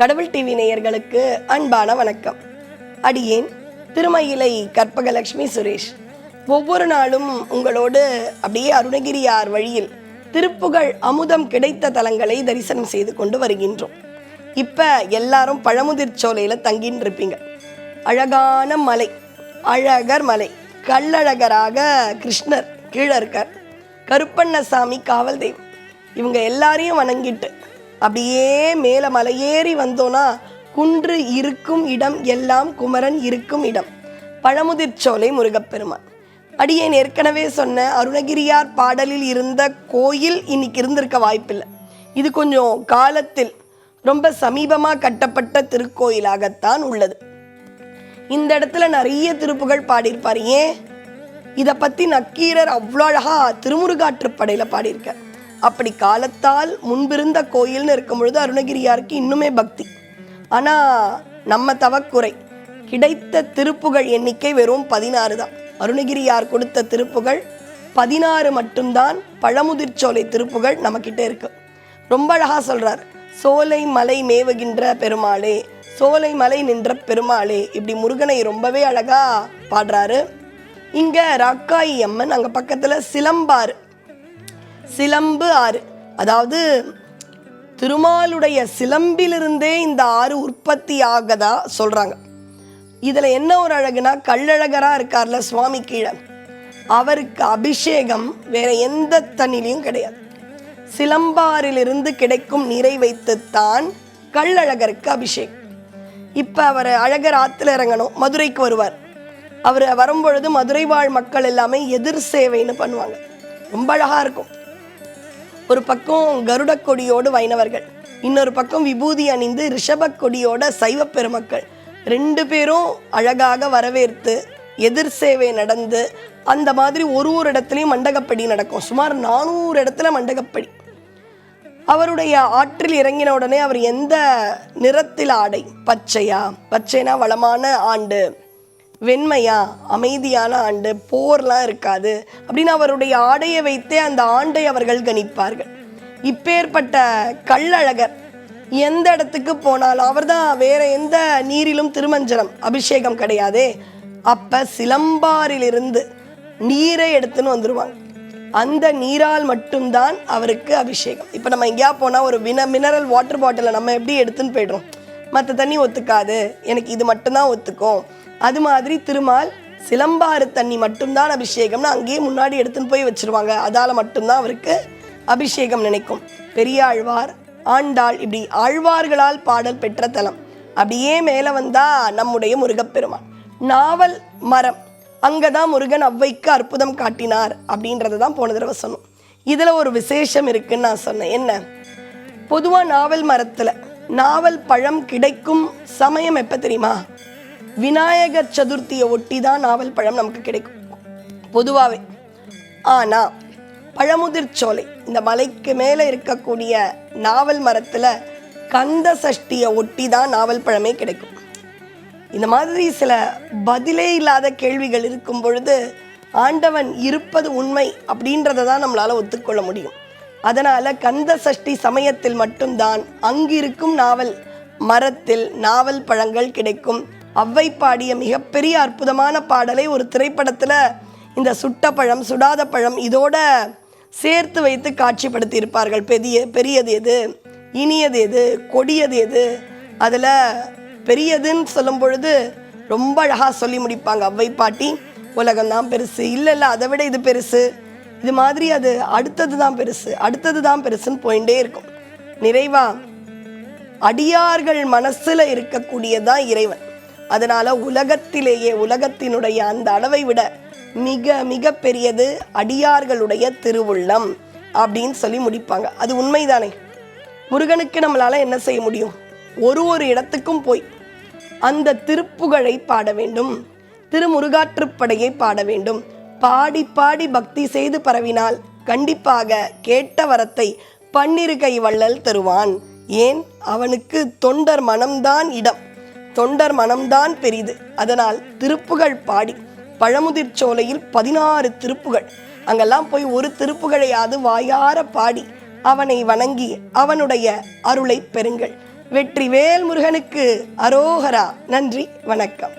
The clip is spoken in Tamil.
கடவுள் டிவி நேயர்களுக்கு அன்பான வணக்கம். அடியேன் திருமயிலை கற்பகலட்சுமி சுரேஷ். ஒவ்வொரு நாளும் உங்களோடு அப்படியே அருணகிரியார் வழியில் திருப்புகழ் அமுதம் கிடைத்த தலங்களை தரிசனம் செய்து கொண்டு வருகின்றோம். இப்போ எல்லாரும் பழமுதிர்ச்சோலையில் தங்கின்னு இருப்பீங்க. அழகான மலை, அழகர் மலை, கள்ளழகராக கிருஷ்ணர் கீழே இருக்கார், கருப்பண்ணசாமி காவல் தெய்வம். இவங்க எல்லாரையும் வணங்கிட்டு அப்படியே மேலே மலையேறி வந்தோன்னா குன்று இருக்கும் இடம் எல்லாம் குமரன் இருக்கும் இடம், பழமுதிர்ச்சோலை முருகப்பெருமான். அடியேன் ஏற்கனவே சொன்ன அருணகிரியார் பாடலில் இருந்த கோயில் இன்னைக்கு இருந்திருக்க வாய்ப்பில்லை. இது கொஞ்சம் காலத்தில் ரொம்ப சமீபமாக கட்டப்பட்ட திருக்கோயிலாகத்தான் உள்ளது. இந்த இடத்துல நிறைய திருப்புகழ் பாடியிருப்பார். ஏன் இதை பற்றி நக்கீரர் அவ்வளோ அழகாக திருமுருகாற்றுப்படையில் பாடியிருக்கார். அப்படி காலத்தால் முன்பிருந்த கோயில்னு இருக்கும் பொழுது அருணகிரியாருக்கு இன்னுமே பக்தி. ஆனால் நம்ம தவக்குறை, கிடைத்த திருப்புகழ் எண்ணிக்கை வெறும் 16 தான். அருணகிரியார் கொடுத்த திருப்புகழ் 16 மட்டும்தான். பழமுதிர்ச்சோலை திருப்புகழ் நம்மக்கிட்ட இருக்கு. ரொம்ப அழகாக சொல்கிறார், சோலை மலை மேவுகின்ற பெருமாளே, சோலை மலை நின்ற பெருமாளே. இப்படி முருகனை ரொம்பவே அழகாக பாடுறாரு. இங்கே ராக்காயி அம்மன், அங்கே பக்கத்தில் சிலம்பாறு, சிலம்பு ஆறு, அதாவது திருமாலுடைய சிலம்பிலிருந்தே இந்த ஆறு உற்பத்தி ஆகதா சொல்கிறாங்க. இதில் என்ன ஒரு அழகுனா, கள்ளழகராக இருக்கார்ல சுவாமி கீழே, அவருக்கு அபிஷேகம் வேற எந்த தண்ணிலையும் கிடையாது. சிலம்பாரிலிருந்து கிடைக்கும் நீரை வைத்துத்தான் கள்ளழகருக்கு அபிஷேகம். இப்போ அவர் அழகர் ஆற்றுல இறங்கணும், மதுரைக்கு வருவார். அவர் வரும்பொழுது மதுரை வாழ் மக்கள் எல்லாமே எதிர் சேவைன்னு பண்ணுவாங்க. ரொம்ப அழகாக இருக்கும். ஒரு பக்கம் கருட கொடியோடு வைணவர்கள், இன்னொரு பக்கம் விபூதி அணிந்து ரிஷப கொடியோட சைவ பெருமக்கள், 2 பேரும் அழகாக வரவேற்று எதிர் சேவை நடந்து, அந்த மாதிரி ஒரு இடத்துலையும் மண்டகப்படி நடக்கும். சுமார் 400 இடத்துல மண்டகப்படி. அவருடைய ஆற்றில் இறங்கின உடனே அவர் எந்த நிறத்தில் ஆடை, பச்சையா, பச்சைனா வளமான ஆண்டு, வெண்மையா அமைதியான ஆண்டு, போர்லாம் இருக்காது அப்படின்னு அவருடைய ஆடையை வைத்தே அந்த ஆண்டை அவர்கள் கணிப்பார்கள். இப்பேற்பட்ட கள்ளழகர் எந்த இடத்துக்கு போனாலும் அவர் தான், வேற எந்த நீரிலும் திருமஞ்சனம் அபிஷேகம் கிடையாதே. அப்போ சிலம்பாரிலிருந்து நீரை எடுத்துன்னு வந்துடுவாங்க. அந்த நீரால் மட்டும்தான் அவருக்கு அபிஷேகம். இப்போ நம்ம எங்கேயா போனால் ஒரு மினரல் வாட்டர் பாட்டிலை நம்ம எப்படி எடுத்துன்னு போய்டுறோம், மற்ற தண்ணி ஒத்துக்காது, எனக்கு இது மட்டும்தான் ஒத்துக்கும். அது மாதிரி திருமால் சிலம்பாறு தண்ணி மட்டும்தான் அபிஷேகம்னு அங்கேயே முன்னாடி எடுத்துன்னு போய் வச்சுருவாங்க. அதால் மட்டும்தான் அவருக்கு அபிஷேகம் நினைக்கும். பெரியாழ்வார், ஆண்டாள், இப்படி ஆழ்வார்களால் பாடல் பெற்ற தலம். அப்படியே மேலே வந்தால் நம்முடைய முருகப்பெருமான். நாவல் மரம், அங்கே தான் முருகன் ஔவைக்கு அற்புதம் காட்டினார் அப்படின்றத தான் போன தடவை சொன்னோம். இதில் ஒரு விசேஷம் இருக்குன்னு நான் சொன்னேன். என்ன, பொதுவாக நாவல் மரத்தில் நாவல் பழம் கிடைக்கும் சமயம் எப்போ தெரியுமா? விநாயகர் சதுர்த்தியை ஒட்டி தான் நாவல் பழம் நமக்கு கிடைக்கும் பொதுவாகவே. ஆனால் பழமுதிர்ச்சோலை இந்த மலைக்கு மேலே இருக்கக்கூடிய நாவல் மரத்தில் கந்த சஷ்டியை ஒட்டி தான் நாவல் பழமே கிடைக்கும். இந்த மாதிரி சில பதிலே இல்லாத கேள்விகள் இருக்கும் பொழுது ஆண்டவன் இருப்பது உண்மை அப்படின்றத தான் நம்மளால் ஒத்துக்கொள்ள முடியும். அதனால் கந்த சஷ்டி சமயத்தில் மட்டும்தான் அங்கிருக்கும் நாவல் மரத்தில் நாவல் பழங்கள் கிடைக்கும். ஔவை பாடிய மிகப்பெரிய அற்புதமான பாடலை ஒரு திரைப்படத்தில் இந்த சுட்ட பழம், சுடாத பழம் இதோட சேர்த்து வைத்து காட்சிப்படுத்தி இருப்பார்கள். பெரியது எது, இனியது எது, கொடியது எது. அதில் பெரியதுன்னு சொல்லும் பொழுது ரொம்ப அழகாக சொல்லி முடிப்பாங்க ஔவை பாட்டி. உலகம்தான் பெருசு, இல்லை அதை விட இது பெருசு, இது மாதிரி அது அடுத்தது தான் பெருசு, அடுத்தது தான் பெருசுன்னு போயிட்டே இருக்கும். நிறைவா அடியார்கள் மனசில் இருக்கக்கூடியதான் இறைவன். அதனால் உலகத்திலேயே, உலகத்தினுடைய அந்த அளவை விட மிக மிக பெரியது அடியார்களுடைய திருவுள்ளம் அப்படின்னு சொல்லி முடிப்பாங்க. அது உண்மைதானே? முருகனுக்கு நம்மளால் என்ன செய்ய முடியும்? ஒரு இடத்துக்கும் போய் அந்த திருப்புகழை பாட வேண்டும், திருமுருகாற்றுப்படையை பாட வேண்டும். பாடி பாடி பக்தி செய்து பரவினால் கண்டிப்பாக கேட்ட வரத்தை 12 கை வள்ளல் தருவான். ஏன், அவனுக்கு தொண்டர் மனம்தான் இடம், தொண்டர் மனம்தான் பெரிது. அதனால் திருப்புகழ் பாடி பழமுதிர்ச்சோலையில் 16 திருப்புகழ், அங்கெல்லாம் போய் ஒரு திருப்புகழையாவது வாயார பாடி அவனை வணங்கி அவனுடைய அருளை பெறுங்கள். வெற்றிவேல் முருகனுக்கு அரோகரா. நன்றி, வணக்கம்.